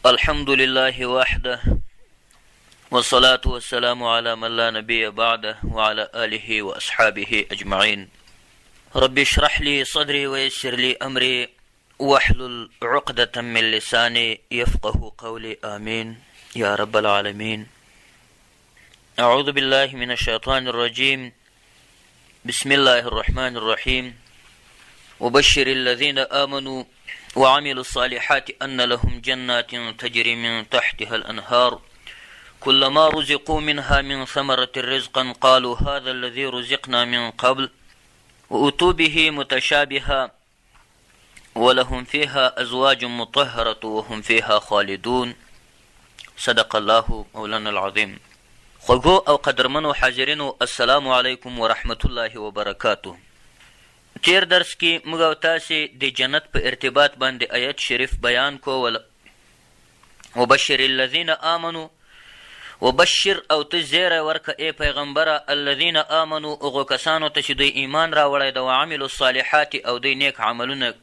الحمد لله وحده والصلاة والسلام على من لا نبي بعده وعلى آله وأصحابه أجمعين. رب اشرح لي صدري ويسر لي أمري واحلل عقدة من لساني يفقه قولي آمين يا رب العالمين. أعوذ بالله من الشيطان الرجيم. بسم الله الرحمن الرحيم. وبشر الذين آمنوا وعملوا الصالحات أن لهم جنات تجري من تحتها الأنهار كلما رزقوا منها من ثمرة رزقا قالوا هذا الذي رزقنا من قبل وأتوا به متشابها ولهم فيها أزواج مطهرة وهم فيها خالدون. صدق الله مولانا العظيم. خوږو او قدرمنو حاضرینو، السلام علیکم ورحمة الله وبرکاته. تیر درس کې موږ او تاسې د جنت په ارتباط باندې آیت شریف بیان کو. وبشر الذین آمنو، وبشر او ته زیری ورکه ای پیغمبره الذین آمنو، هغو کسانو ته چې دوی ایمان راوړی ده، وعملو الصالحات او دوی نیک عملونه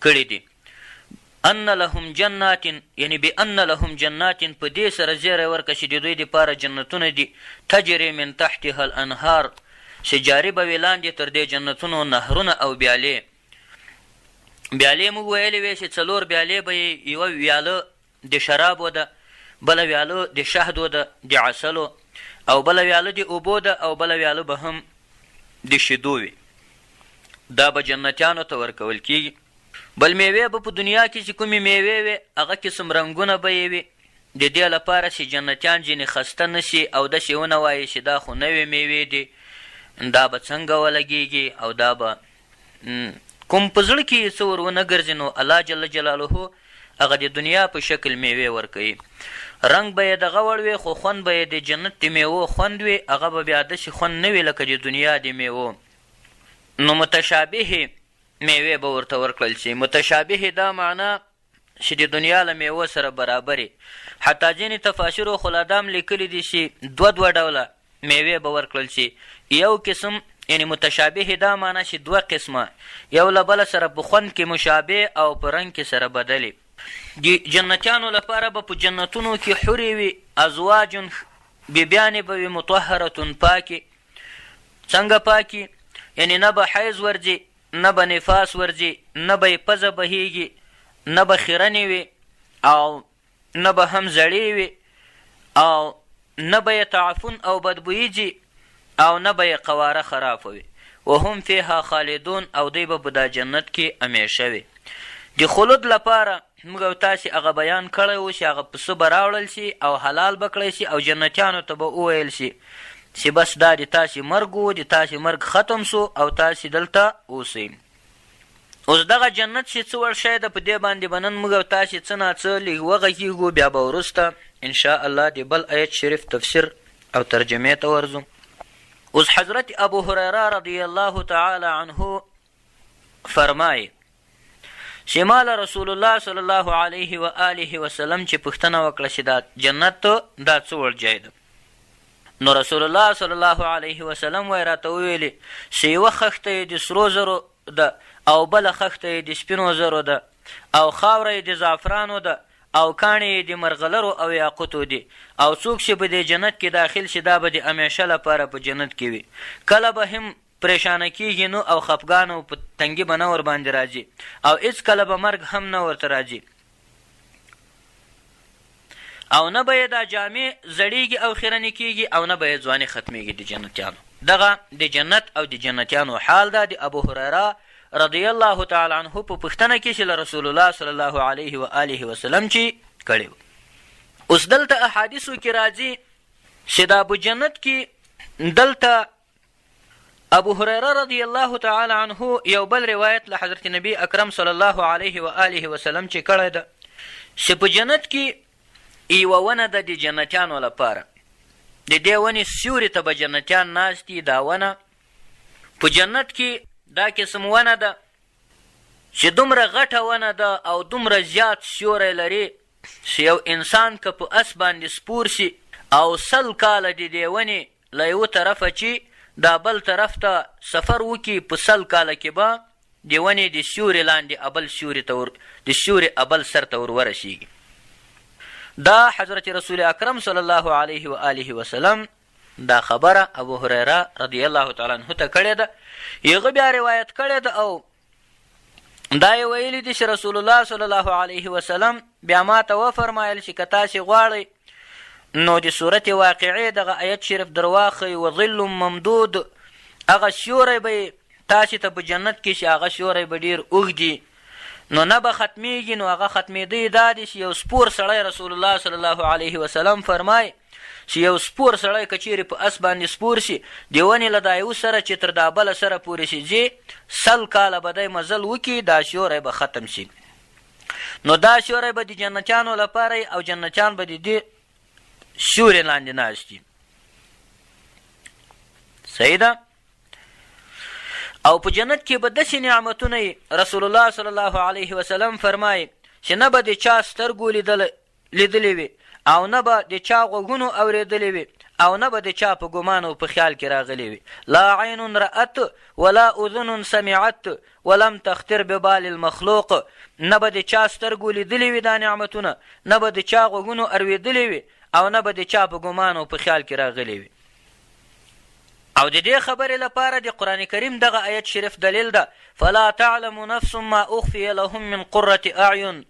کړي دي. ان لهم جنات، یعنی بان لهم جنات، په دې سره زیری ورکه چې د دوی دپاره جنتونه دي، تجري من تحتها الانهار، چې جاري به وي لاندې تر دې جنتونو نهرونه او بیالې. بیالې موږ ویلې وې چې 4 بیالې به یې، یوه ویاله د شرابو ده، بله ویاله د شهدو ده د عسلو، او بله ویاله د اوبو ده، او بله ویاله به هم د شیدو وي. دا به جنتیانو ته ورکول کېږي. بل میوې به په دنیا کې چې کومې میوې وي هغه قسم رنګونه به یې وي، د دې لپاره چې جنتیان ځینې خسته نه شي او داسې ونه وایي چې دا خو نوې میوې دي، دا به څنګه ولګېږي او دا به کوم په زړه کې څه ور ونه ګرځي، نو الله جل جلاله هغه د دنیا په شکل میوې ورکوي. رنګ به یې دغه وړ وي، خو خوند به یې د جنت د میوو خوند وي، هغه به بیا داسې خوند نه وي لکه د دنیا د میوو. نو متشابه میوې به ورته ورکړل شي. متشابه دا معنا چې د دنیا له میوو سره برابرې. حتی ځینې تفاسیرو خو لا دام لیکلي دي چې 2 ډوله میوې به ورکړل شي. یو قسم یعنی متشابه دا معنا چې 2 قسمه، یو له بله سره په خوند کې مشابه او په رنګ کې سره بدلې. د جنتیانو لپاره به په جنتونو کې حورې وي، ازواج بیبیانې به وي، مطهرتون پاکې. څنګه پاکې؟ یعنی نه به حیض ورځي، نه به نفاس ورځي، نه به یې پزه بهیږي، نه به خیرنې وي، او نه به هم زړې وي، او نه به یې تعفن او بدبویي ځي، او نه به یې قواره خرافه وي. وهم فیها خالدون، او دوی به په دا جنت کې همیشه وي. د خلود لپاره موږ او تاسې هغه بیان کړی و چې هغه پسه به راوړل شي او حلال به کړی شي، او جنتیانو ته به وویل شي چې بس دا د تاسې مرګ و، د تاسې مرګ ختم سو او تاسې دلته اوسئ. اوس دغه جنت چې څه وړ شی ده، په دې باندې به نن موږ او تاسې څه ناڅه لږ وغږېږو، بیا به وروسته انشاءالله د بل آیت شریف تفسیر او ترجمې ته ورځو. اوس حضرت ابو هریره رضی الله تعالی عنه فرمایي چې مال رسول الله صلی الله علیه و آله وسلم چې پوښتنه وکړه چې دا جنت دا څه وړ ځای ده، نو رسول الله صلی الله علیه وسلم وایي راته وویلې چې یوه خښته یې د سرو زرو ده، او بله خښته یې د سپینو زرو ده، او خاوره یې د زعفرانو ده، او کاڼې یې د مرغلرو او یاقوتو دي. او څوک چې په دې جنت کې داخل شي دا به د همیشه لپاره په جنت کې وي. کله به هم پریشانه کېږي نو او خفګان او په تنګي به نه ورباندې راځي، او هېڅ کله به مرګ هم نه ورته راځي، او نه به یې دا جامې زړېږي او خیرنې کېږي، او نه به یې ځواني ختمېږي د جنتیانو. دغه د جنت او د جنتیانو حال ده. د ابو هریره رضی الله تعالی عنه په پوښتنه کې چې له رسول الله صلی الله علیه و آله وسلم چې کړی و. اوس دلته احادیثو کې راځي چې د ابو جنت کې دلته ابو هریره رضی الله تعالی عنه یو بل روایت له حضرت نبی اکرم صلی الله علیه و آله وسلم چې کړی ده چې په جنت کې یوه ونه ده د جنتیانو لپاره. د دې ونې سیوري ته به جنتیان ناست دي. دا ونه په جنت کې دا قسم ونه ده چې دومره غټه ونه ده او دومره زیات سیوری لري چې یو انسان که په اس باندې سپور شي او 100 کاله د دې ونې له یوه طرفه چې دا بل طرف ته سفر وکړي، په 100 کاله کې به د ونې د سیوري لاندې ابل سیوري ته د سیوري ابل سر ته ورورسېږي. دا حضرت رسول اکرم صلی الله علیه و آله وسلم دا خبره ابو هریره رضی الله تعالی عنه ته کړې ده. هغه بیا روایت کړې ده او دا یې ویلي دي چې رسول الله صلی الله علیه وسلم بیا ما ته وفرمایل چې که تاسې غواړئ نو د صورت واقعې دغه آیت شریف در واخئ وظل ممدود، هغه سیوری به تاسې ته په جنت کې چې هغه سیوری به ډېر اوږدي، نو نه به ختمیږي. نو هغه ختمېدی دا دی چې یو سپور سړی رسول الله صلی الله علیه وسلم فرمای چې یو سپور سړی که چیرې په اس باندې سپور شي د ونې له دا یو سره چې تر دا بله سره پورې شي ځي 100 کاله به دی مزل وکړي دا سیوری به ختم شي. نو دا سیوری به د جنتیانو لپاره او جنتیان به د دې سیوري لاندې ناست دي. صحیح ده. او په جنت کې به داسې نعمتونه رسول الله صلی الله علیه وسلم فرمایي چې نه به د چا سترګو لیدلی وي او نه به د چا غوږونو اورېدلی وي او نه به د چا په ګمان او په خیال کې راغلی وي. لا عین رأت ولا اذن سمعت ولم تختر ببال المخلوق، نه به د چا سترګو لیدلی وي دا نعمتونه، نه به د چا غوږونو اورېدلی وي او نه به د چا په ګمان او په خیال کې راغلی وي. او د دې خبرې لپاره د قرآن کریم دغه آیت شریف دلیل ده. فلا تعلم نفس ما اخفی لهم من قرة اعین.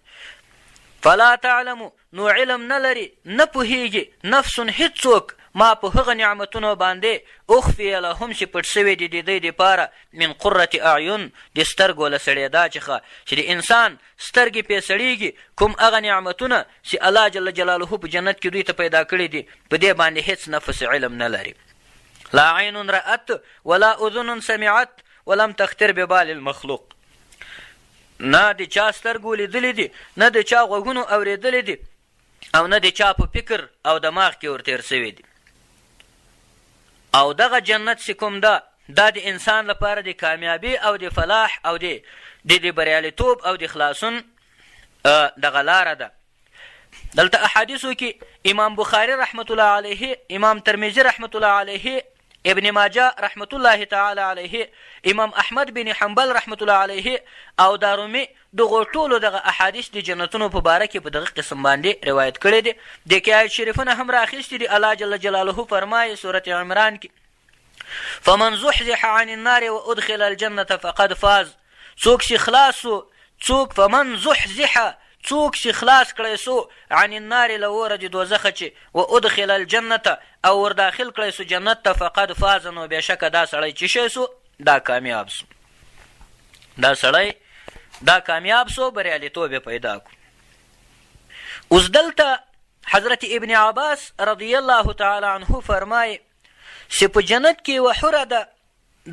فلا تعلم نو علم نه لري نه پوهیږي نفس هیڅوک ما په هغه نعمتونو باندې اخفی لهم چې پټ سوي دي د دوی دپاره من قرة اعین د سترګو له سړېدا څخه چې د انسان سترګې پې سړېږي کوم هغه نعمتونه چې الله جل جلاله په جنت کې دوی ته پیدا کړي دي په دې باندې هیڅ نفس علم نه لري. لا عین رأت ولا اذن سمعت ولم تختر ببال المخلوق، نه د چا سترګو لیدلی دي نه د چا غوږونو اورېدلی دي او نه د چا په فکر او دماغ کې ورتېر سوي دي. او دغه جنت چې کوم ده دا د انسان لپاره د کامیابي او د فلاح او د بریالیتوب او د خلاصون دغه لاره ده. دلته احادیثو کې امام بخاري رحمت الله علیه، امام ترمذي رحمت الله علیه، ابن ماجه رحمت الله تعالی علیه، امام احمد بن حنبل رحمت الله علیه او دارومی دغه ټولو دغه احادیث د جنتونو په باره کې په دغه قسم باندې روایت کړي دي. د کې آیت شریفونه هم راخیستي دي. الله جل جلاله فرمایي سورة عمران کې فمن زحزح عن النار وادخل الجنة فقد فاز. څوک چې خلاص سو، څوک فمن زحزح څوک چې خلاص کړی سو عن النار له اوره د دوزخه چې وادخل الجنة او ورداخل کړی سو جنت ته فقد فاز، نو بېشکه دا سړی چې شی سو دا کامیاب سو، دا سړی دا کامیاب سو، بریالیتوب یې پیدا کړو. اوس دلته حضرت ابن عباس رضی الله تعالی عنه فرمایي چې په جنت کې یوه حوره ده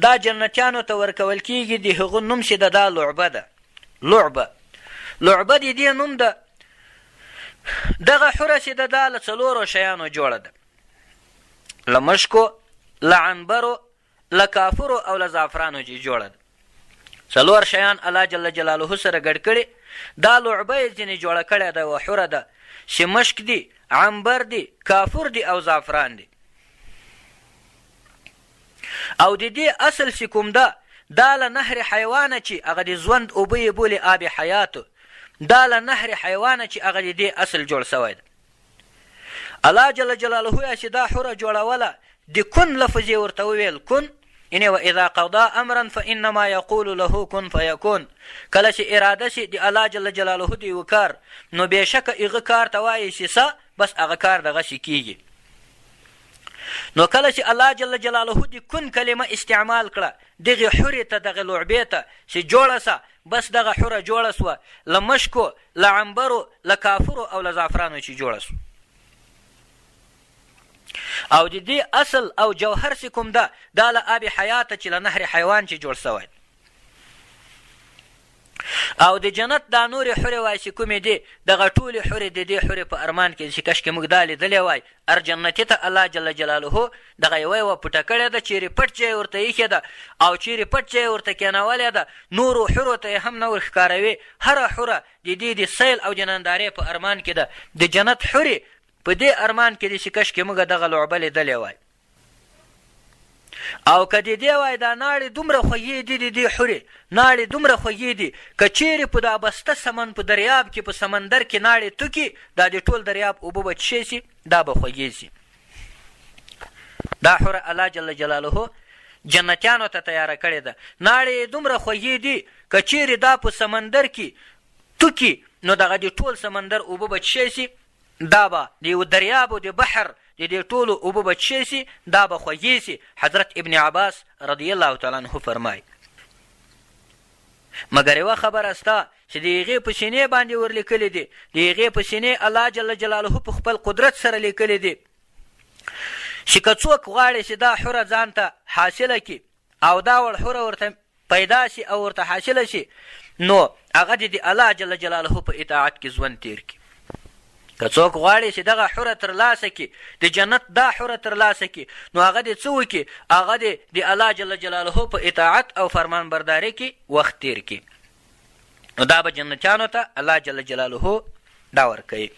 دا جنتیانو ته ورکول کېږي د هغه نوم چې ده دا لعبه ده. لعبه د دې نوم ده. دغه حوره چې ده دا له 4 شیانو جوړه ده، له مشکو، له عنبرو، له کافرو او له زعفرانو چې جوړه ده. 4 شیان الله جل جلاله سره ګډ کړي. دا لعبه یې ځینې جوړه کړې ده یوه حوره ده چې مشک دي، عنبر دي، کافر دي او زعفران دي. او د دې اصل چې کوم ده دا له نهر حیوانه چې هغه د ژوند اوبه یې بولي آب حیاتو، دا له نهر حیوانه چې هغه د دې اصل جوړ سوی ده. الله جل جلاله یې چې دا حوره جوړوله د کن لفظ یې ورته وویل کن، یعنې واذا قضا امرا فانما یقول له کن فیکون. کله چې اراده شي د الله جل جلاله د یو کار نو بېشکه هغه کار ته وایي چې څه بس هغه کار دغسې کېږي. نو کله چې الله جل جلاله د کن کلمه استعمال کړه دغې حورې ته دغې لعبې ته چې جوړه سه بس دغه حوره جوړه سوه له مشکو، له عنبرو، له کافرو او له زعفرانو چې جوړه سوه. او د دې اصل او جوهر چې کوم ده دا له آب حیاته چې له نهر حیوان چې جوړ سوی. او د جنت دا نورې حورې وای چې کومې دي دغه ټولې حورې د دې حورې په ارمان کې چې کشکې موږ دا لیدلی وای هر جنتي ته الله جل جلاله دغه یوه یوه پټه کړې ده، چیرې پټ ځای ورته ایښې ده او چیرې پټ ځای ورته کېنولې ده، نورو حورو ته یې هم نه ورښکاروي. هره حوره د دې د سیل او د نندارې په ارمان کې ده. د جنت حورې په دې ارمان کې دي چې کشکې موږ دغه لعبه لیدلی وای. او که د دې وای دا ناړې دومره خوږې دي د دې حورې ناړې دومره خوږې دي که چیرې په دا بسته سمن په دریاب کې په سمندر کې ناړې توکي دا د ټول دریاب اوبه به څښې سي دا به خوږې سي دا حوره الله جل جلاله جنتیانو ته تیاره کړې ده ناړې دومره خوږې دي که چیرې دا په سمندر کې توکي نو دغه د ټول سمندر اوبه به څښې سي دا به د یو دریاب او د بحر د دې ټولو اوبه به څښې سي دا به خوږې سي حضرت ابن عباس رضی الله تعالی عنه فرمایي مګر یوه خبره سته چې د هغې په سینې باندې ورلیکلي دي د هغې په سینې الله جل جلاله په خپل قدرت سره لیکلي دي چې که څوک غواړي چې دا حوره ځان ته حاصله کړي او دا وړ حوره ورته پیدا شي او ورته حاصله شي نو هغه د الله جل جلاله په اطاعت کې ژوند تیر کړي که څوک غواړي چې دغه حوره ترلاسه کړي د جنت دا حوره ترلاسه کړي نو هغه د څه وکړي هغه د الله جل جلاله په اطاعت او فرمانبردارۍ کې وخت تیر کړي نو دا به جنتیانو ته الله جل جلاله دا ورکوي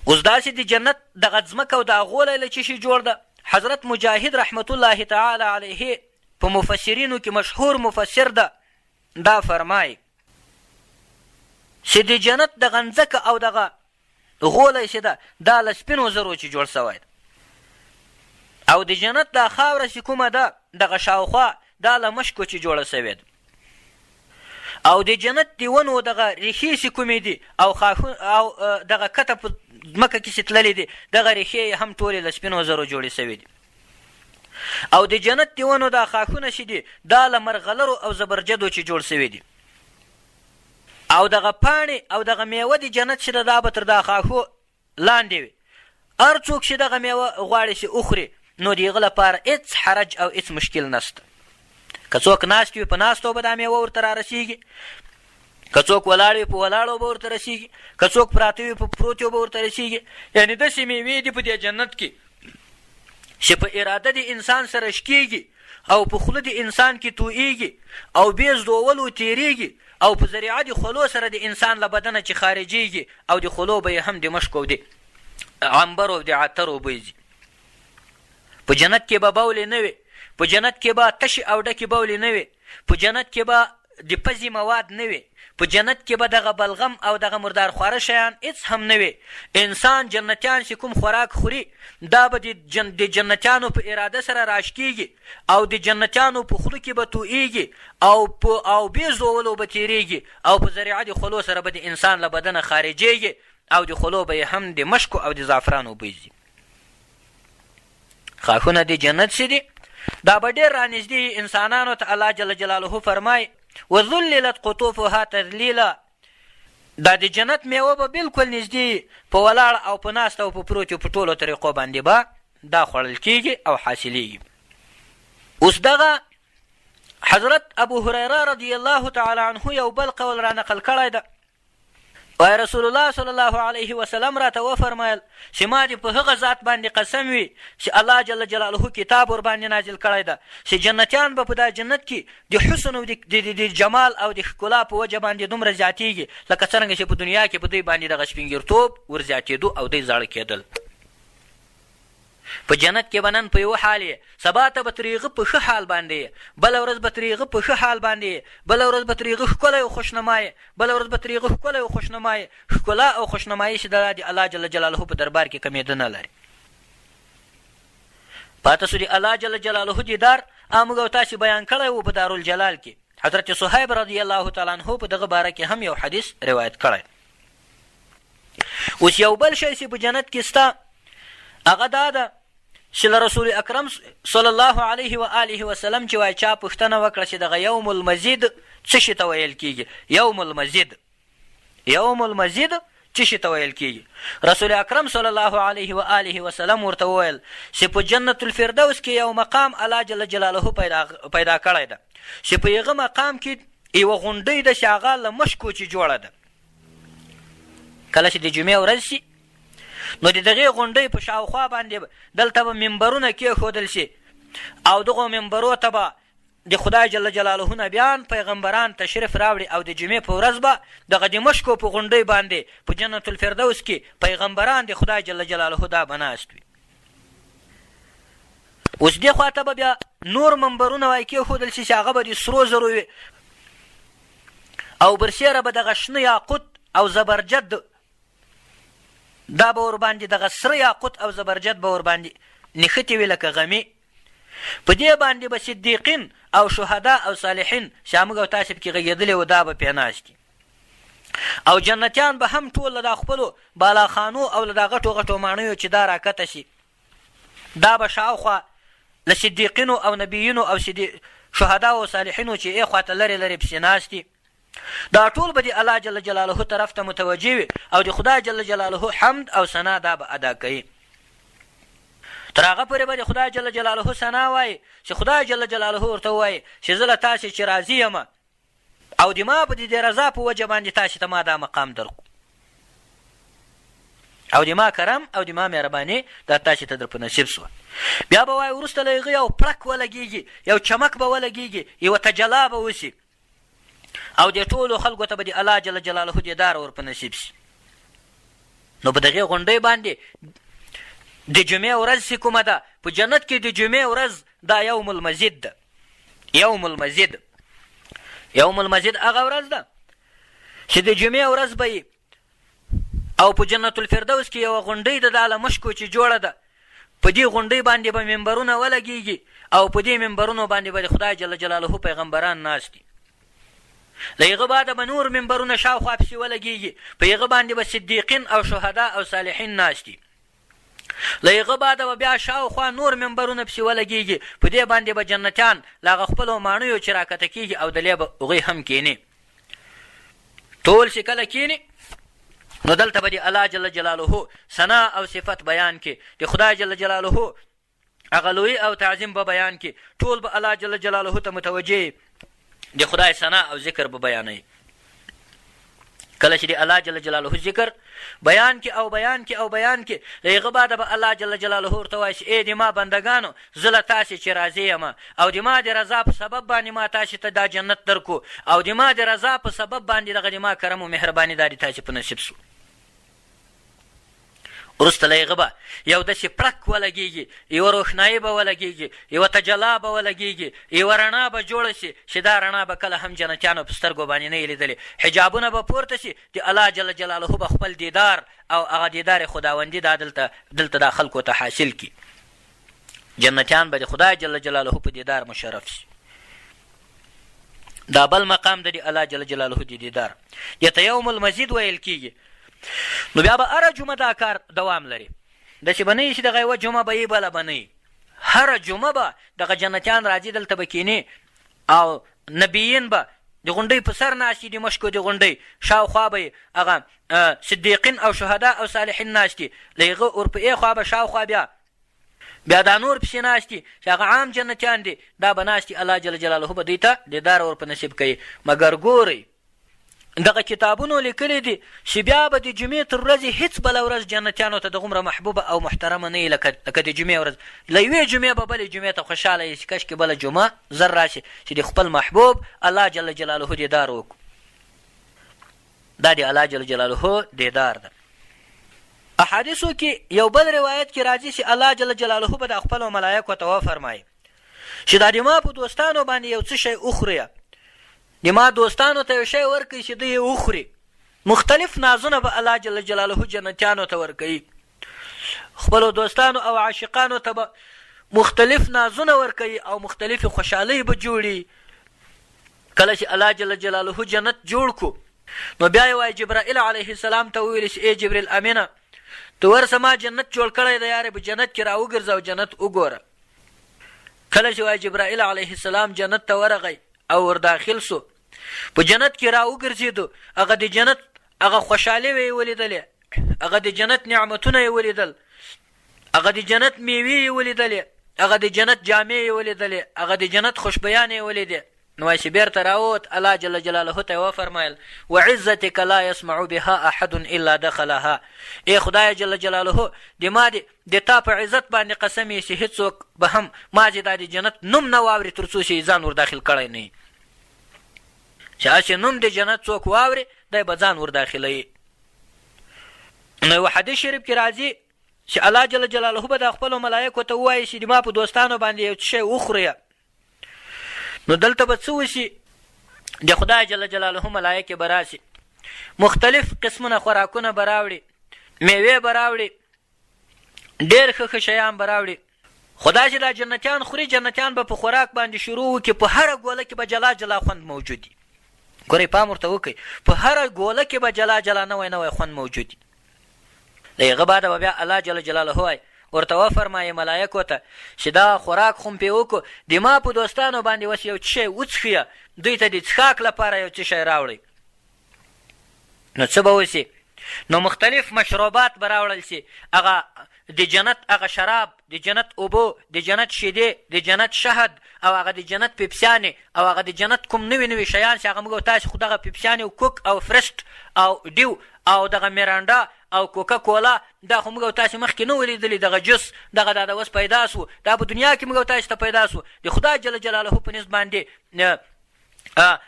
اوس داسې د جنت دغه ځمکه او د هغو له څه شي جوړ ده حضرت مجاهد رحمت الله تعالی علیه په مفسرینو کې مشهور مفسر ده دا فرمایي چې د جنت دغه ځمکه او دغه غولی چې ده دا له سپینو زرو چې جوړ سوی ده او د جنت دا خاوره چې کومه ده دغه شاوخوا دا له مشکو چې جوړه سوې ده او د جنت د ونو دغه ریښې چې کومې دي او دغه کته په ځمکه کې چې تللې دي دغه ریښې هم ټولې له سپینو زرو جوړې سوې دي او د جنت د ونو دا خاښونه چې دي دا له مرغلرو او زبرجدو چې جوړ سوي دي او دغه پاڼې او دغه میوه د جنت چې ده دا به تر دا خاښو لاندې وي هر څوک چې دغه میوه غواړي چې وخوري نو د هغه لپاره هېڅ حرج او هېڅ مشکل نشته که څوک ناست وي په ناستو به دا میوه ورته رارسېږي که څوک ولاړ وي په ولاړو به ورته رسېږي که څوک پراته وي په پروتو به ورته رسېږي یعنې داسې میوې دي په دې جنت کې چې په اراده د انسان سره شکېږي او په خوله د انسان کې تویېږي او بې زدولو تېرېږي او په ذریعه د خولو سره د انسان له بدنه چې خارجېږي او د خولو به یې هم د مشکو او د عنبرو او د عطرو بوی ځي په جنت کې به بولې نه وي په جنت کې به تشې او ډکې بولې نه وي په جنت کې به د پزې مواد نه وي په جنت کې به دغه بلغم او دغه مردار خواره شیان هېڅ هم نه وي انسان جنتیان چې کوم خوراک خوري دا به د جنتیانو په اراده سره راشکېږي او د جنتیانو په خوله کې به تویېږي او بې زولو به تېرېږي او په ذریعه د خولو سره به د انسان له بدنه خارجېږي او د خولو به یې هم د مشکو او د زعفرانو بوی ځي خاښونه د جنت چې دي دا به ډېر رانږدې انسانانو ته الله جل جلاله فرمایي وذللت قطوفها تذلیلا دا د جنت میوه به بلکل نږدې په ولاړ او په ناسته او په پروتو په ټولو طریقو باندې به دا خوړل کېږي او حاصلېږي اوس دغه حضرت ابو هریره رضی الله تعالی عنه یو بل قول را نقل کړی ده وای رسول الله صلی الله علیه وسلم راته وفرمایل چې ما دې په هغه ذات باندې قسم وي چې الله جل جلاله کتاب ورباندې نازل کړی ده چې جنتیان به په دا جنت کې د حسن او د جمال او د ښکلا په وجه باندې دومره زیاتېږي لکه څرنګه چې په دنیا کې په دوی باندې دغه سپینګیرتوب ورزیاتېدو او دوی زاړه کېدل په جنت کې به نن په یو حال یې سبا ته به تر هغه په ښه حال باندې بله ورځ به تر هغه په ښه حال باندې بله ورځ به تر هغه ښکلی او خوشنمایې بله ورځ به تر هغه ښکلی او خوشنمایې ښکلا او خوشنمایي چې دا د الله جل جلاله په دربار کې کمېده نه لري پاته سو د الله جل جلاله دیدار موږ او تاسې بیان کړی و په دارالجلال کې حضرت صهیب رضی الله تعالی عنه په دغه باره کې هم یو حدیث روایت کړی اوس یو بل شی چې په جنت کې سته هغه دا ده چې له رسول اکرم صلی الله علیه و آله وسلم چې وایي چا پوښتنه وکړه چې دغه یوم المزید څه شي ته ویل کېږي یوم المزید څه شي ته ویل کېږي رسول اکرم صلی الله علیه و آله وسلم ورته وویل چې په جنت الفردوس کې یو مقام الله جل جلاله پیدا کړی ده چې په هغه مقام کې یوه غونډۍ ده چې هغه له مشکو چې جوړه ده کله چې د جمعې ورځ شي نو د دغې غونډۍ په شاوخوا باندې دلته به منبرونه کېښودل شي او دغو منبرو ته به د خدای جل جلاله نبیان پیغمبران تشریف راوړي او د جمعې په ورځ به دغه د مشکو په غونډۍ باندې په جنت الفردوس کې پیغمبران د خدای جل جلاله دا به ناست وي اوس دې خواته به بیا نور منبرونه وای کېښودل شي چې هغه به د سرو زرو وي او برسېره به دغه شنه یاقوت او زبرجد دا به ورباندې دغه سره یاقوت او زبرجد به ورباندې نښتې وي لکه غمې په دې باندې به صدیقین او شهدا او صالحین چې موږ او تاسې پکې غږېدلې وو دا به پرې ناست دي او جنتیان به هم ټول له دا خپلو بالاخانو او له دا غټو غټو ماڼیو چې دا راکته شي دا به شاوخوا له صدیقینو او نبیینو او شهدا او صالحینو چې ای خواته لرې لرې پسې ناست دي دا ټول به د الله جل جلاله طرف ته متوجه وي او د خدای جل جلاله حمد او ثنا دا به ادا کوي تر هغه پورې به د خدای جل جلاله ثنا وایي چې خدای جل جلاله ورته ووایي چې زه له تاسې چې راضي یم او د ما په دې رضا په وجه باندې تاسې ته ما دا مقام درکو او د ما کرم او د ما مهرباني دا تاسې ته در په نصیب سوه بیا به وایي وروسته له هغه یو پړک ولګېږي یو چمک به ولګېږي یوه تجلا به وسي او د ټولو خلکو ته به د الله جل جلاله دیدار ور په نصیب سي نو په دغې غونډۍ باندې د جمعې ورځ چې کومه ده په جنت کې د جمعې ورځ دا یوم المزید ده یوم المزید هغه ورځ ده چې د جمعې ورځ به یي او په جنت الفردوس کې یوه غونډۍ ده دا له مشکو چې جوړه ده په دې غونډۍ باندې به منبرونه ولګېږي او په دې منبرونو باندې به د خدای جل جلاله پیغمبران ناست دي له هغه بعده به نور منبرونه شاوخوا پسې ولګېږي په هغه باندې به صدیقین او شهدا او صالحین ناست دي له هغه بعده به بیا شاوخوا نور منبرونه پسې ولګېږي په دې باندې به جنتیان له هغه خپلو ماڼیو چې راکته کېږي او دلې به هغوی هم کښېني ټول چې کله کښېني نو دلته به د الله جل جلاله ثنا او صفت بیان کې د خدای جل جلاله هغه لوی او تعظیم به بیان کې ټول به الله جل جلاله ته متوجه د خدای ثنا او ذکر به بیانوي کله چې د الله جل جلاله ذکر بیان کې او بیان کې له هغه بعده به الله جل جلاله ورته وایي چې ای د ما بندګانو زه له تاسې چې راضي یم او د ما د رضا په سبب باندې ما تاسې ته دا جنت درکو او د ما د رضا په سبب باندې دغه د ما کرم و مهرباني دا د تاسې په نصیب سو وروسته له هغه به یو داسې پړک ولګېږي یوه روښنایي به ولګېږي یوه تجلا به ولګېږي یوه رڼا به جوړه شي چې دا رڼا به کله هم جنتیانو په سترګو باندې نه یې لیدلې حجابونه به پورته شي د الله جل جلاله به خپل دیدار او هغه دیدار خداوندي دا دلته دا خلکو ته حاصل کړي جنتیان به د خدای جل جلاله په دیدار مشرف شي دا بل مقام د الله جل جلاله د دیدار دې ته یوم المزید ویل کېږي نو بیا به هره جمعه دا کار دوام لري داسې به نه وي چې دغه یوه جمعه به یي بله به نه وي هره جمعه به دغه جنتیان راځي دلته به کښېني او نبیین به د غونډۍ په سر ناست دي د مشکو د غونډۍ شاوخوا به هغه صدیقین او شهدا او صالحین ناست دي له هغه ورپه خوا به شاوخوا بیا دا نور پسې ناست دي چې هغه عام جنتیان دي دا به ناست دي الله جل جلاله به دوی ته دیدار ورپه نصیب کوي مګر ګورئ دغه کتابونو لیکلی دي چې بیا به د جمعې تر ورځې هېڅ بله ورځ جنتیانو ته دغومره محبوبه او محترمه نه وي لکه د جمعې ورځ له یوې جمعې به بلې جمعې ته خوشحاله یي چې کشکې بله جمعه زر راشي چې د خپل محبوب الله جل جلاله دیدار وکړو دا د الله جل جلاله دیدار ده احادیثو کې یو بل روایت کې راځي چې الله جل جلاله به د خپلو ملایکو ته وفرمایي چې دا د ما په دوستانو باندې یو څه شی وخوري د ما دوستانو ته یو شی ورکوي چې دوی یې وخوري مختلف نازونه به الله جل جلاله جنتیانو ته ورکوي خپلو دوستانو او عاشقانو ته به مختلف نازونه ورکوي او مختلفې خوشحالۍ به جوړي کله چې الله جل جلاله جنت جوړ کړو نو بیا یې وایي جبرائیل علیه السلام ته وویل چې ای جبریل امینه ته ورسه ما جنت جوړ کړی دی یارې په جنت کې راوګرځه او جنت وګوره کله چې وایي جبرائیل علیه السلام جنت ته ورغی او ورداخل سو په جنت کې راوګرځېدو هغه د جنت هغه خوشحالۍ یې ولیدلې هغه د جنت نعمتونه یې ولیدل هغه د جنت میوې یې ولیدلې هغه د جنت جامې یې ولیدلې هغه د جنت خوشبیان یې ولیدې نو وایي چې بېرته راووت الله جل جلاله ته یې وفرمایل وعزتک لا یسمع بها احد الا دخلها ای خدای جل جلاله د ما د تا په عزت باندې قسم یې چې هېڅوک به هم ما چې دا د جنت نوم نه واوري تر څو چې ځان ور داخل کړی نه وي چې هسې نوم د جنت څوک واوري دی به ځان ور داخلوي نو یوه حدیث شریف کې راځي چې الله جل جلاله به د خپلو ملایکو ته ووایي چې د ما په دوستانو باندې یو څه شی وخورئ. نو دلته به څه وشي؟ د خدای جل جلاله ملایکې به راسي، مختلف قسمونه خوراکونه به راوړي، میوې به راوړي، ډېر ښه ښه شیان به راوړي. خو دا چې دا جنتیان خوري، جنتیان به په خوراک باندې شروع وکړي، په هره ګوله کې به جلا جلا خوند موجود وي. ګورئ پام ورته وکړئ، په هره ګوله کې به جلا جلا نوی نوی خوند موجود وي. د هغه بعده به بیا الله جل جلاله وایي ورته وفرمایي ملایکو ته چې دا خوراک خو پې وکړو، د ما په دوستانو باندې اوس یو څه شی وڅښیه، دوی ته د څښاک لپاره یو څه شی راوړئ. نو څه به وسي؟ نو مختلف مشروبات به راوړل سي، هغه د جنت هغه شراب، د جنت اوبو، د جنت شیدې، د جنت شهد، او هغه د جنت پیپسیانې، او هغه د جنت کوم نوي نوي شیان چې هغه موږ او تاسې خو دغه پیپسیانې او کوک او فرسټ او ډیو او دغه میرانډا او کوکا کولا دا خو موږ او تاسې مخکې نه ولیدلي، دغه جوس دغه دا اوس پیدا سو، دا په دنیا کې موږ او تاسې ته پیدا سو. د خدای جل جلاله په نسبت باندې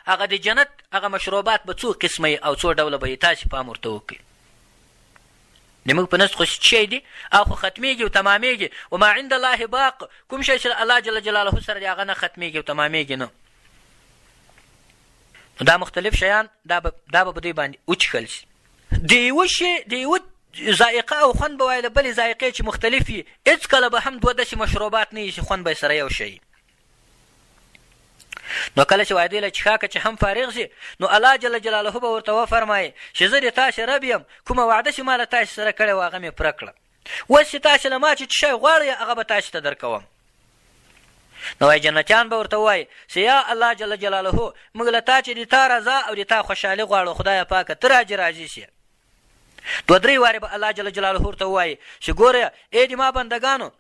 هغه د جنت هغه مشروبات به څو قسمه او څو ډوله به یې تاسې پام ورته وکړئ. د موږ په نزد خو شی دي او خو ختمیږي او تمامیږي، وما عند الله باق، کوم شی چې الله جل جلاله سره دی هغه نه ختمیږي او تمامیږي نه. نو دا مختلف شیان دا به په دوی باندې وچښل شي. د یوه شي د یوه ذائقه او خوند به وایي له بلې ذائقې چې مختلف وي، هېڅکله به هم دوه داسې مشروبات نه وي چې خوند به یې سره یو شی. نو کله چې وعدې له څښاکه چې هم فارغ شي، نو الله جل جلاله به ورته وفرمایي چې زه د تاسې رب یم، کومه وعده چې ما له تاسې سره کړې وه هغه مې پوره کړه، اوس چې تاسې له ما چې څه شی غواړئ هغه به تاسې ته در کوم. نو وایي جنتیان به ورته ووایي چې یا الله جل جلاله موږ له تا چې د تا رضا او د تا خوشحالي غواړو، خدایه پاکه ته راضي شي. دوه درې وارې به الله جل جلاله ورته ووایي چې ګوره ای د ما بندګانو،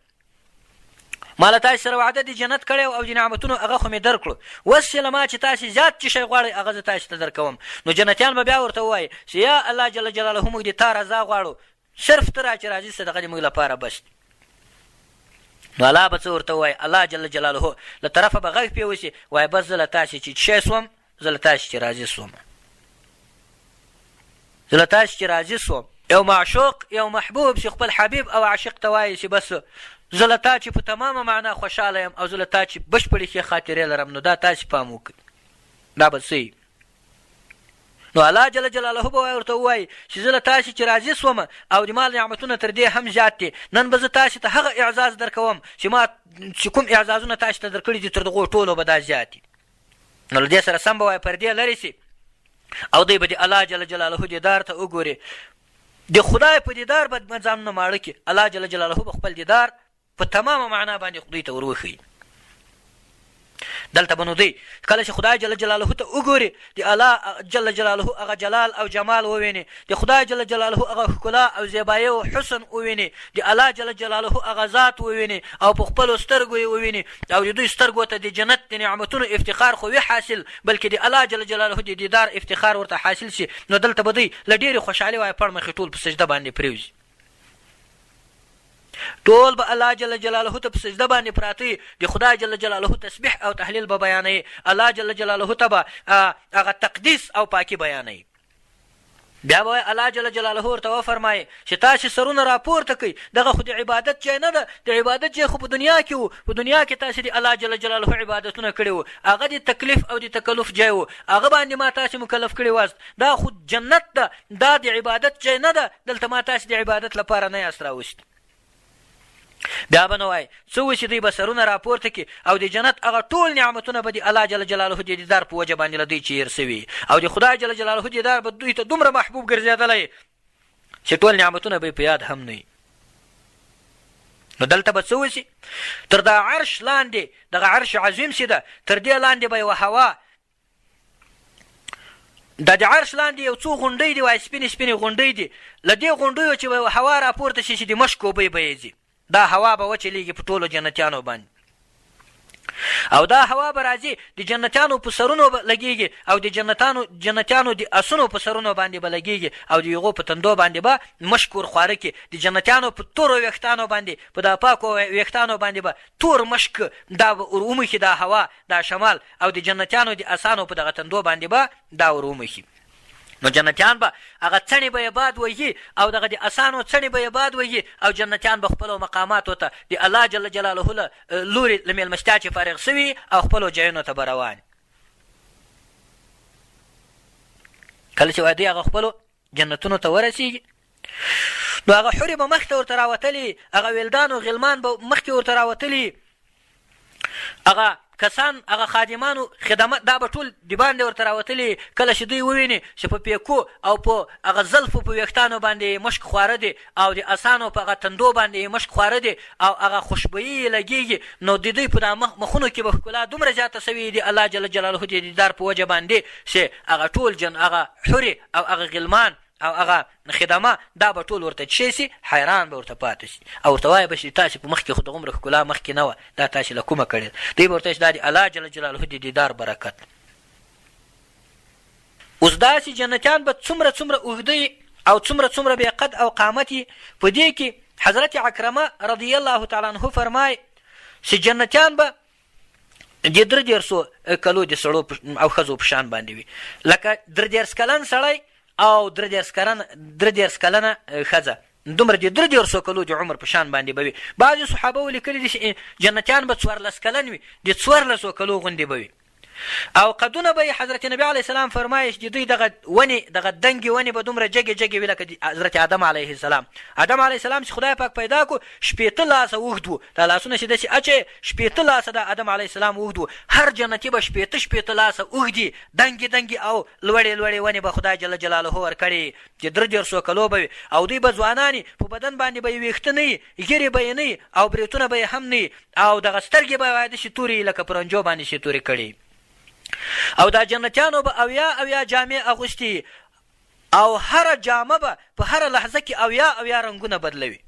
ما له تاسې سره وعده د جنت کړی او د نعمتونو هغه خو مې درکړو، اوس چې له ما چې تاسې زیات څه شی غواړئ هغه زه تاسې ته در کوم. نو جنتیان به بیا ورته ووایي چې یا الله جل جلاله موږ د تا رضا غواړو، صرف ته را چې راضي سه دغه د موږ لپاره بس. نو الله به څه ورته ووایي؟ الله جل جلاله له طرفه به غږ پې وشي، وایي بس زه له تاسې چې شی سوم، زه له تاسې چې راضي سوم، زه له تاسې چې راضي سوم. یو معشوق یو محبوب چې خپل حبیب او عاشق ته وایي چې بس زه له تا چې په تمامه معنا خوشحاله یم او زه له تا چې بشپړې ښې خاطرې لرم، نو دا تاسې پام وکړئ، دا به څه. نو الله جل جلاله به ورته ووایي چې زه له تاسې چې راضي سوم او د ما نعمتونه تر دې هم زیات دي، نن به زه تاسې ته هغه اعزاز در کوم چې ما چې کوم اعزازونه تاسې ته در کړي دي تر دغو ټولو به دا زیات دي. نو له دې سره سم به وایي پردې لرې سي او دوی به د الله جل جلاله دیدار ته وګوري، د خدای په دیدار به ځانونه ماړه کړي. الله جل جلاله به خپل دیدار په تمامه معنا باندې خدای ته وروښيي. دلته به نو دی کله چې خدای جل جلاله ته وګوري، د الله جل جلاله هغه جلال او جمال وویني، د خدای جل جلاله هغه ښکلا او زیبایی او حسن وویني، د الله جل جلاله هغه ذات وویني او په خپلو سترګو یې وویني، او د دوی سترګو ته د جنت د نعمتونو افتخار خو وي حاصل، بلکې د الله جل جلاله د دیدار افتخار ورته حاصل شي. نو دلته به دوی له ډېرې خوشحالي وایي پړ مخې ټول په سجده باندې پرېوځي، ټول به الله جل جلاله ته په سجده باندې پراته د خدای جل جلاله تسبیح او تحلیل به بیانوي، الله جل جلاله ته به هغه تقدیس او پاکي بیانوي. بیا به الله جل جلاله ورته وفرمایي چې تاسې سرونه راپورته کوئ، دغه خو د عبادت ځای نه ده، د عبادت ځای خو په دنیا کې و، په دنیا کې تاسې د الله جل جلاله عبادتونه کړي وو، هغه د تکلیف او د تکلف ځای و، هغه باندې ما تاسې مکلف کړي واست، دا خو جنت ده، دا د عبادت ځای نه ده، دلته ما تاسې د عبادت لپاره نه یاست راوستي. بیا به نو وایي څه وشي، دوی به سرونه راپورته کړي او د جنت هغه ټول نعمتونه به د الله جل جلاله د دیدار په وجه باندې له دوی چې هېر سوي، او د خدای جل جلاله دیدار به دوی ته دومره محبوب ګرځېدلی چې ټول نعمتونه به یې په یاد هم نه وي. نو دلته به څه وشي؟ تر دا عرش لاندې، دغه عرش عظیم چې ده، تر دې لاندې به یوه هوا، دا د عرش لاندې یو څو غونډۍ دي، وایي سپینې سپینې غونډۍ دي، له دې غونډیو چې به یوه هوا راپورته شي چې د مشک اوبه به یې ځي، دا هوا به وچلیږي په ټولو جنتیانو باندې، او دا هوا به راځي د جنتیانو په سرونو به لګېږي او د جنتیانو د اسونو په سرونو باندې به لګېږي او د هغو په تندو باندې به مشک ورخواره کړي، د جنتیانو په تورو ویښتانو باندې، په دا پاکو ویښتانو باندې به تور مشک دا به ور وموښي، دا هوا دا شمال، او د جنتیانو د اسانو په دغه تندو باندې به دا ور وموښي. نو جنتیان به هغه څڼې به یې باد وهي او دغه د اسانو څڼې به یې باد وهي او جنتیان به خپلو مقاماتو ته د الله جل جلاله له لورې له مېلمستیا چې فارغ سوي او خپلو ځایونو ته به روان. کله چې دوی هغه خپلو جنتونو ته ورسېږي نو هغه حورې به مخکې ورته راوتلي، هغه ولدان او غلمان به مخکې ورته راوتلي، هغه کسان هغه خادمانو خدمت دا به ټول د باندې ورته راوتلي. کله چې دوی وویني چې په پیکو او په هغه زلفو په ویښتانو باندې مشک خواره دي او د اسانو په هغه تندو باندې مشک خواره دي او هغه خوشبویي یې لګېږي، نو د دوی په دا مخونو کې به ښکلا دومره زیاته سوې د الله جل جلاله د دیدار په وجه باندې چې هغه ټول هغه حورې او هغه غلمان او هغه خدمه دا به ټول ورته څه شي، حیران به ورته پاتې شي او ورته وایي به چې تاسې په مخکې خو دغومره ښکلا مخکې نه وه، دا تاسې له کومه کړې ده؟ دوی به ورته چې دا د الله جل جلاله د دیدار برکت. اوس داسې جنتیان به څومره اوږده او څومره بې قد او قامت یي. په دې کې حضرت عکرمه رضی الله تعالی عنه فرمایي چې جنتیان به د 300 کلو د سړو او ښځو په شان باندې وي، لکه 33 کلن سړی او 33 کلنه ښځه، دومره د 300 کلو د عمر په شان باندې به وي. بعضې صحابه ولیکلي دي چې جنتیان به 14 کلن وي، د 1400 کلو غوندې به وي. او قدونه به حضرت نبی علیه السلام فرمایي چې دوی دغه ونې دغه دنګې ونې به دومره جګې وي لکه حضرت آدم علیه السلام. آدم علیه السلام چې خدای پاک پیدا کو 18 لاسه اوږد و، دا لاسونه چې داسې اچوې 18 لاسه د آدم علیه السلام اوږد و. هر جنتي به 18 لاسه اوږدي دنګې او لوړې ونې به خدای جل جلاله ورکړي چې 300 کلو به وي. او دوی به ځوانانې په بدن باندې به یې ویښته نه وي، ږیرې به یې نه وي او بریتونه به یې هم نه وي او دغه سترګې به یې داسې تورې لکه پرنجو باندې چې تورې کړي. او دا جنتیانو به اویا جامې اغوستي او هره جامه به په هره لحظه کې اویا رنګونه بدلوي.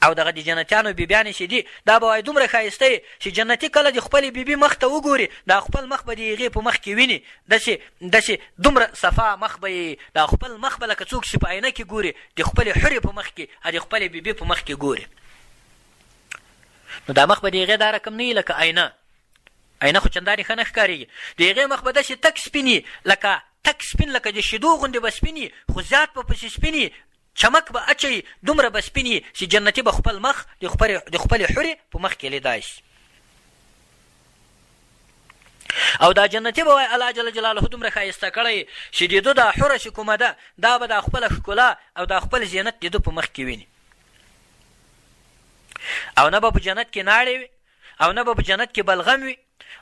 او دغه د جنتیانو بیبیانې چې دي دا به وایي دومره ښایسته چې جنتي کله د خپلې بیبي مخ ته وګوري دا خپل مخ به د هغې په مخ کې ویني، داسې دومره صفا مخ به یې دا خپل مخ به لکه څوک چې په عینه کې ګوري د خپلې حورې په مخ کې او د خپلې بیبي په مخ کې ګوري. نو دا مخ به د هغې دا رقم نه وي لکه عینه خو چندانې ښه نه ښکارېږي. د هغې مخ به داسې تک سپین لکه د شیدو غوندې به سپین خو زیات به پسې سپین چمک به اچوي، دومره به سپین چې جنتي به خپل مخ د خپلې حورې په مخ کې لیدای شي. او دا جنتي به وایي الله جل جلاله دومره ښایسته کړی چې د ده دا حوره چې کومه ده دا به دا خپله ښکلا او دا خپل زینت د ده په مخ کې ویني. او نه به په جنت کې ناړې وي او نه به په جنت کې بلغم وي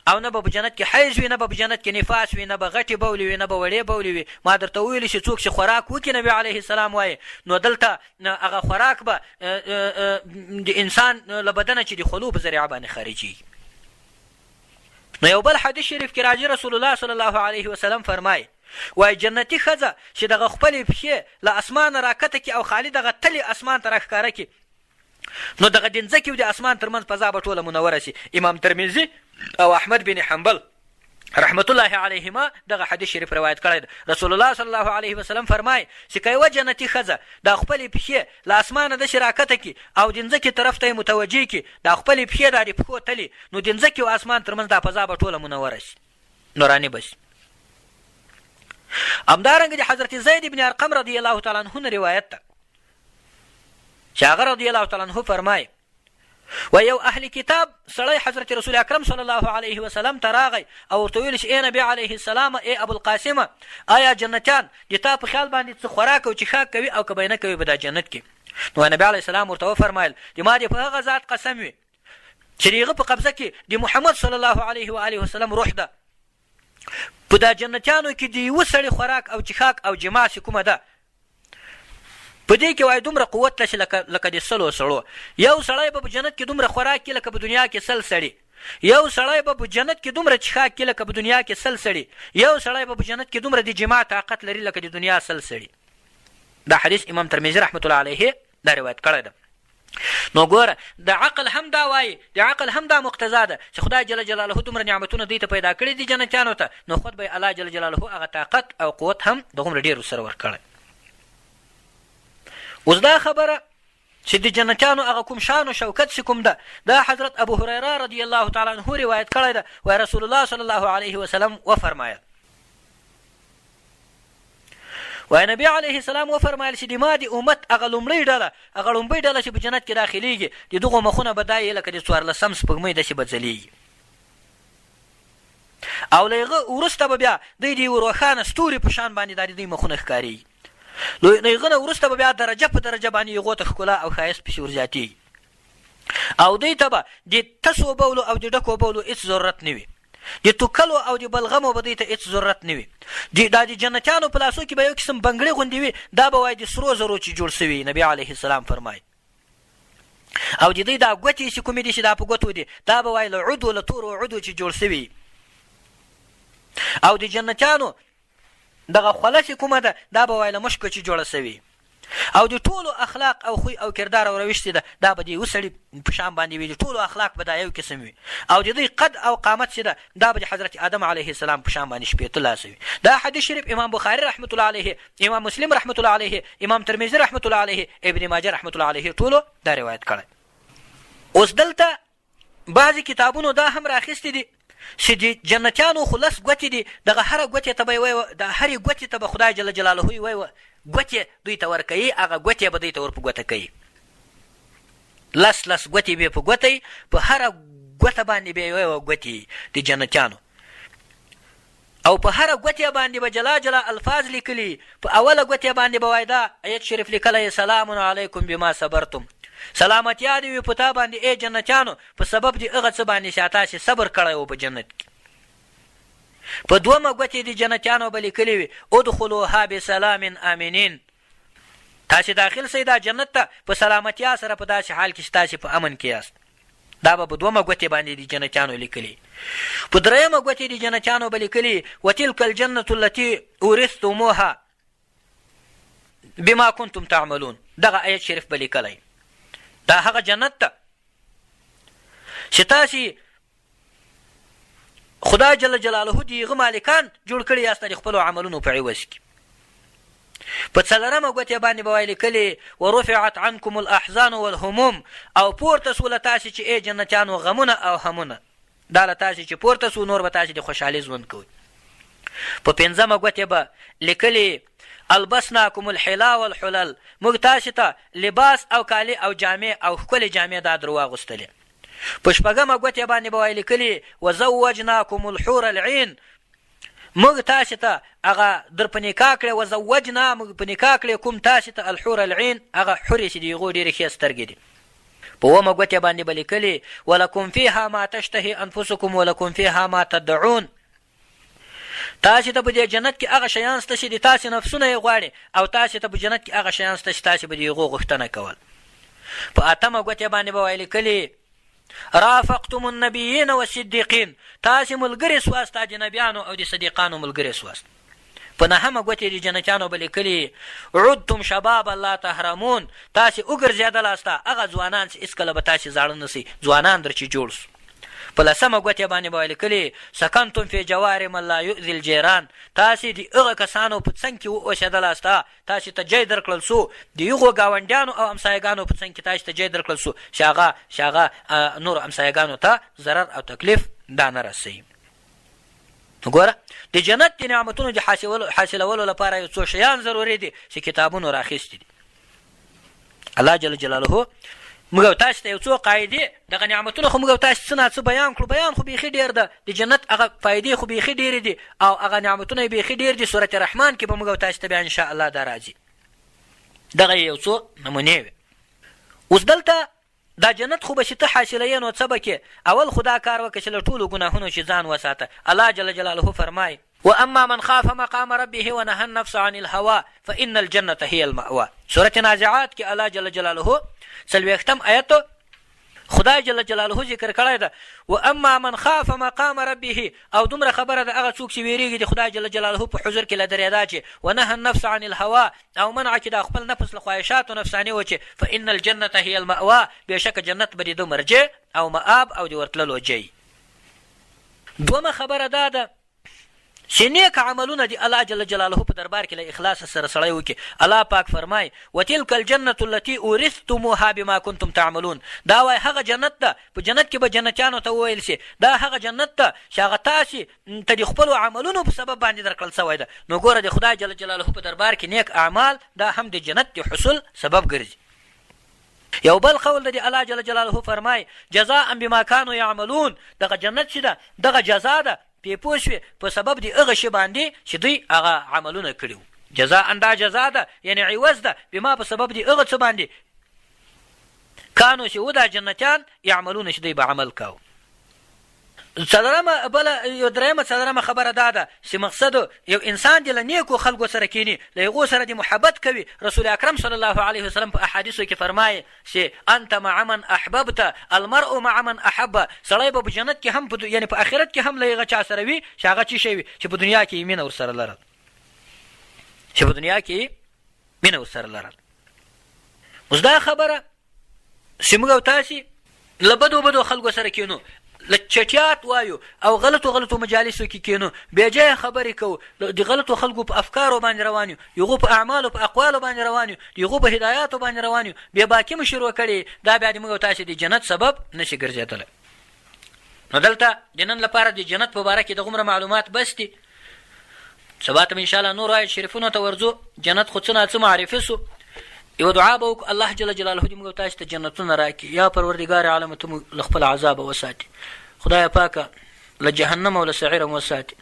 او نه به په جنت کې حیض وي، نه به په جنت کې نفاس وي، نه به غټې بولې وي، نه به وړې بولې وي. ما درته ویلي چې څوک چې خوراک وکړي نبي علیه السلام وایي نو دلته هغه خوراک به د انسان له بدنه چې د خولو په ذریعه باندې خارجېږي. نو یو بل حدیث شریف کې راځي رسول الله صلی الله علیه وسلم فرمایي وایي جنتي ښځه چې دغه خپلې پښې له اسمانه راکته کړي او خالي دغه تلې اسمان ته راښکاره کړي نو دغه د ځمکې او د اسمان ترمنځ فضا به ټوله منوره شي. امام ترمذي او احمد بن حنبل رحمت الله علیهما دغه حدیث شریف روایت کړی ده. رسول الله صلی الله علیه وسلم فرمایي چې که یوه جنتي ښځه د خپلې پښې له اسمانه داسې راکته کړي او د ځمکې طرف ته یې متوجه کړي د خپلې پښې دا د پښو تلې نو د ځمکې او اسمان ترمنځ دا فضا به ټوله منوره شي، نوراني به شي. همدارنګه د حضرت زید بن ارقم رضی الله تعالی عنه نه روایت ده چې هغه رضی الله تعالی عنه فرمایي و یو اهل کتاب سړی حضرت رسول اکرم صلی الله علیه وسلم ته راغی او ورته ویل چې ای نبي علیه السلام ای ابوالقاسمه آیا جنتیان د تا په خیال باندې څه خوراک او څښاک کوي او که به یې نه کوي په دا جنت کې؟ نو نبي علیه السلام ورته وفرمایل د ما دې په هغه ذات قسم وي چې د هغه په قبضه کې د محمد صلی الله علیه و آله وسلم روح ده، په دا جنتیانو کې د یوه سړي خوراک او څښاک او جماع چې کومه ده په دې کې وایي دومره قوت لشي لکه د 100 سړو. یو سړی به په جنت کې دومره خوراک کړي لکه په دنیا کې 100 سړي، یو سړی به په جنت کې دومره څښاک کړي لکه په دنیا کې 100 سړي، یو سړی به په جنت کې دومره د جماع طاقت لري لکه د دنیا 100 سړي. دا حدیث امام ترمذي رحمت الله علیه دا روایت کړی ده. نو ګوره د عقل هم دا وایي، د عقل هم دا مقتضا ده چې خدای جل جلاله دومره نعمتونه دوی ته پیدا کړي دي جنتیانو ته، نو خود به الله جل جلاله هغه طاقت او قوت هم دغومره ډېر ورسره ورکړی. اوس دا خبره چې د جنتیانو هغه کوم شان او شوکت چې کوم ده دا حضرت ابو هریره رضی الله تعالی عنه روایت کړی ده. وایي رسول الله صلی الله علیه وسلم وفرمایل وایي نبي علیه السلام وفرمایل چې د ما د امت هغه لومړۍ ډله چې په جنت کې داخلیږي د دغو مخونه به دا یې لکه د 14 سپوږمۍ داسې به ځلیږي او له هغه وروسته به بیا دوی د یوه روښانه ستوري په شان باندې دا د دوی مخونه ښکارېږي له هغه نه وروسته به بیا درجه په درجه باندې هغو ته ښکلا او ښایست پسې ورزیاتېږي او دوی ته به د تسو بولو او د ډکو بولو هېڅ ضرورت نه وي د توکلو او د بلغمو به دوی ته هېڅ ضرورت نه وي دا د جنتیانو په لاسو کې به یو قسم بنګړې غوندې وي دا به وایي د سرو زرو چې جوړ شوي نبي علیه السلام فرمایي او د دوی دا ګوتې چې کومې دي چې دا په ګوتو دي دا به وایي له عدو له تورو عدو چې جوړ شوي او د جنتیانو دغه خوله چې کومه ده دا به وایي له مشکو چې جوړه شوي او د ټولو اخلاق او خوی او کردار او روش چې ده دا به د یو سړي په شان باندې وي د ټولو اخلاق به دا یو قسم وي او د دوی قد او قامت چې ده دا به د حضرت آدم علیه السلام په شان باندې شپېته لاسه وي دا حدیث شریف امام بخاري رحمت الله علیه امام مسلم رحمت الله علیه امام ترمذي رحمت الله علیه ابن ماجه رحمت الله علیه ټولو دا روایت کړی اوس دلته بعضې کتابونو دا هم راخیستي دي چې د جنتیانو خو لس ګوتې دي دغه هره ګوتې ته به یې وایي د هرې ګوتې ته به خدای جل جلاله یې وایي ګوتې دوی ته ورکوي هغه ګوتې به دوی ته ور په ګوته کوي لس ګوتې به په ګوته په هره ګوته باندې به یې وایي ګوتې د جنتیانو او په هره ګوتې باندې به جلا جلا الفاظ لیکلي په اوله ګوتې باندې به وایي دا ایت شریف لیکلی سلام علیکم بما صبرتم سلامتیا دې وي په تا باندې ای جنتیانو په سبب د هغه څه باندې چې تاسې صبر کړی و په جنت کې په دومه ګوتې د جنتیانو به لیکلي وي ادخلوها بسلام آمنین تاسې داخل سئ دا جنت ته په سلامتیا سره په داسې حال کې چې تاسې په امن کې یاست دا به په دومه ګوتې باندې د جنتیانو لیکلي په درېیمه ګوتې د جنتیانو به لیکلي وتلک الجنة التي اورثتموها بما کنتم تعملون دغه آیت شریف به لیکلی دا هغه جنت ته چې تاسې خدای جل جلاله د هغه مالکان جوړ کړي یاست د خپلو عملونو په عوض کې په څلورمه ګوتې باندې به وایي لیکلي ورفعت عنکم الاحزان والهموم او پورته سو له تاسې چې ای جنتیانو غمونه او همونه دا له تاسې چې پورته سو نور به تاسې د خوشحالۍ ژوند کوئ په پنځمه ګوتې به لیکلي البسناکم الحلا والحلل موږ تاسې ته لباس او کالي او جامې او ښکلې جامې دا در واغوستلې په شپږمه ګوتې باندې به وایي لیکلي وزوجناکم الحور العین موږ تاسې ته هغه در په نکاح کړې وزوجنا موږ په نکاح کړې کوم تاسې ته الحور العین هغه حورې چې د هغو ډېرې ښې سترګې دي په اومه ګوتې باندې به لیکلي ولکم فیها ما تشتهي انفسکم ولکم فیها ما تدعون تاسې ته په دې جنت کې هغه شیان شته چې د تاسې نفسونه یې غواړي او تاسې ته په جنت کې هغه شیان شته چې تاسې به د هغو غوښتنه کول په اتمه ګوتې باندې به وایي لیکلي رافقتم النبیین والصدیقین تاسې ملګري سواست د نبیانو او د صدیقانو ملګري سواست په نهمه ګوتې د جنتیانو به لیکلي عدتم شبابا لا تحرمون تاسې وګرځېدلاست هغه ځوانان چې هېڅکله به تاسې زاړه نه سئ ځوانان در چې جوړ سو په لسمه ګوتې باندې به وایي لیکلي سکنتم فی جوار من لا یؤذي الجیران تاسې د هغه کسانو په څنګ کې واوسېدلاست تاسې ته جای درکړل سو د هغو ګاونډیانو او همسایګانو په څنګ کې تاسې ته جای درکړل سو چې هغه نورو همسایګانو ته ضرر او تکلیف دا نه رسوي ګوره د جنت د نعمتونو د حاصلولو لپاره یو څو شیان ضروري دي چې کتابونو راخیستي دي الله جل جلاله موږ او تاسو ته یو څو قاعدې دغه نعمتونه خو موږ او تاسو څه نه څه بیان کړو بیان خو بیخي ډېر ده د جنت هغه فایدې خو بیخي ډېرې دي او هغه نعمتونه یې بیخي ډېر دي سورت رحمان کې به موږ او تاسو ته بیا انشاءالله دا راځي دغه یو څو نمونې وي اوس دلته دا جنت خو به چې ته حاصلوې نو څه به کې اول خو دا کار وکړه چې له ټولو ګناهونو چې ځان وساته الله جل جلاله فرمایي واما من خاف مقام ربه ونهى النفس عن الهوى فان الجنه هي المأوى سورت نازعات کې الله جل جلاله 40 آیت خدای جل جلاله ذکر کړی ده واما من خاف مقام ربه او دومره خبره ده هغه څوک چې ویریږي د خدای جل جلاله په حضور کې لدرېدا چې ونهى النفس عن الهوى او منع چې د خپل نفس له خواهشاتو نفساني و چې فان الجنه هي المأوى بېشکه جنت به د مرجع او مآب او د ورتللو جای دومه خبره دا ده چې نیک عملونه دي الله جل جلاله په دربار کې له اخلاص سره سړی وکړي. الله پاک فرمای وتلک الجنة التي اورثتموها بما كنتم تعملون. دا وای هغه جنت ده، په جنت کې به جنتیانو ته وویل شي دا هغه جنت ده چې هغه تاسې ته د خپلو عملونو په سبب باندې درکړل سوی ده. نو ګوره د خدای جل جلاله په دربار کې نیک اعمال دا هم د جنت د حصول سبب ګرځي. یو بل قول د الله جل جلاله فرمای جزاء بما كانوا يعملون. دغه جنت چې ده دغه جزا ده پې پوه شوې په سبب د هغه شي باندې چې دوی هغه عملونه کړي وو. جزاء دا جزا ده یعنې عوض ده بما په سبب د هغه څه باندې کانو چې و دا جنتیان یعملونه چې دوی به عمل کاوه. څلرمه خبره دا ده چې مقصد یو انسان دی له نیکو خلکو سره کینی، له هغو سره د محبت کوي. رسول اکرم صلی الله علیه وسلم په احادیثو کې فرمایي چې انت مع من احببت المرء مع من احب. سړی به په جنت کې هم یعنې په آخرت کې هم له هغه چا سره وي چې هغه څه شی وي چې په دنیا کې یې مینه ورسره لرل. اوس دا خبره چې موږ او تاسې له بدو خلکو سره کینو، له چټیات وایو او غلطو مجالسو کې کینو، بې ځایه خبرې کوو، د غلطو خلکو په افکارو باندې روان یو، یغو په اعمالو په اقوالو باندې روان یو، یغو په هدایاتو باندې روان یو، بې باکي مو شروع کړې، دا بیا د موږ او تاسې د جنت سبب نشي ګرځېدلی. نو دلته د نن لپاره د جنت په باره کې دغومره معلومات بس دي. سبا ته انشاءالله نور آیت شریفونو ته ورځو. جنت خو څه نه څه معرفي سو. یو دعا به وکړو الله جل جلاله دې موږ او تاسو ته جنتونه راکړي. یا پروردګار عالم ته موږ له خپل عذابه وساتي. خدای پاکه له جهنم او له سعیر هم وساتي.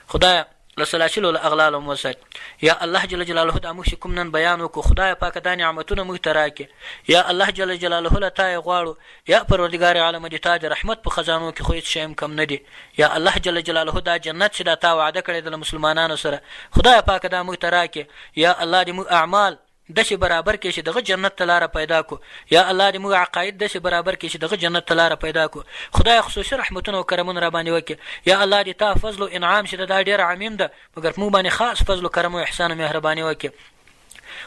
خدای له سلاسل او له اغلال هم وساتي. یا الله جل جلاله دا موږ چې کوم نن بیان وکړو خدای پاکه دا نعمتونه موږ ته راکړي. یا الله جل جلاله له تا یې غواړو. یا پروردګار عالم دې تا د رحمت په خزانو کې خو هېڅ شی هم کم نه دي. یا الله جل جلاله دا جنت چې دا تا وعده کړې ده له مسلمانانو سره خدای پاکه دا موږ ته راکړي. یا الله دې موږ اعمال داسې برابر کړي چې دغه جنت ته لاره پیدا کو. یا الله دې موږ عقاید داسې برابر کړي چې دغه جنت ته لاره پیدا کو. خدای خصوصي رحمتونه او کرمونه را باندې وکړي. یا الله دې تا فضل او انعام چې دا ډېر عمیم ده مګر موږ باندې خاص فضل و کرم او احسان او مهرباني وکړي.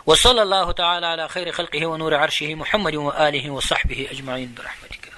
وصلى الله تعالى على خير خلقه ونور عرشه محمد وآله وصحبه أجمعين برحمتك.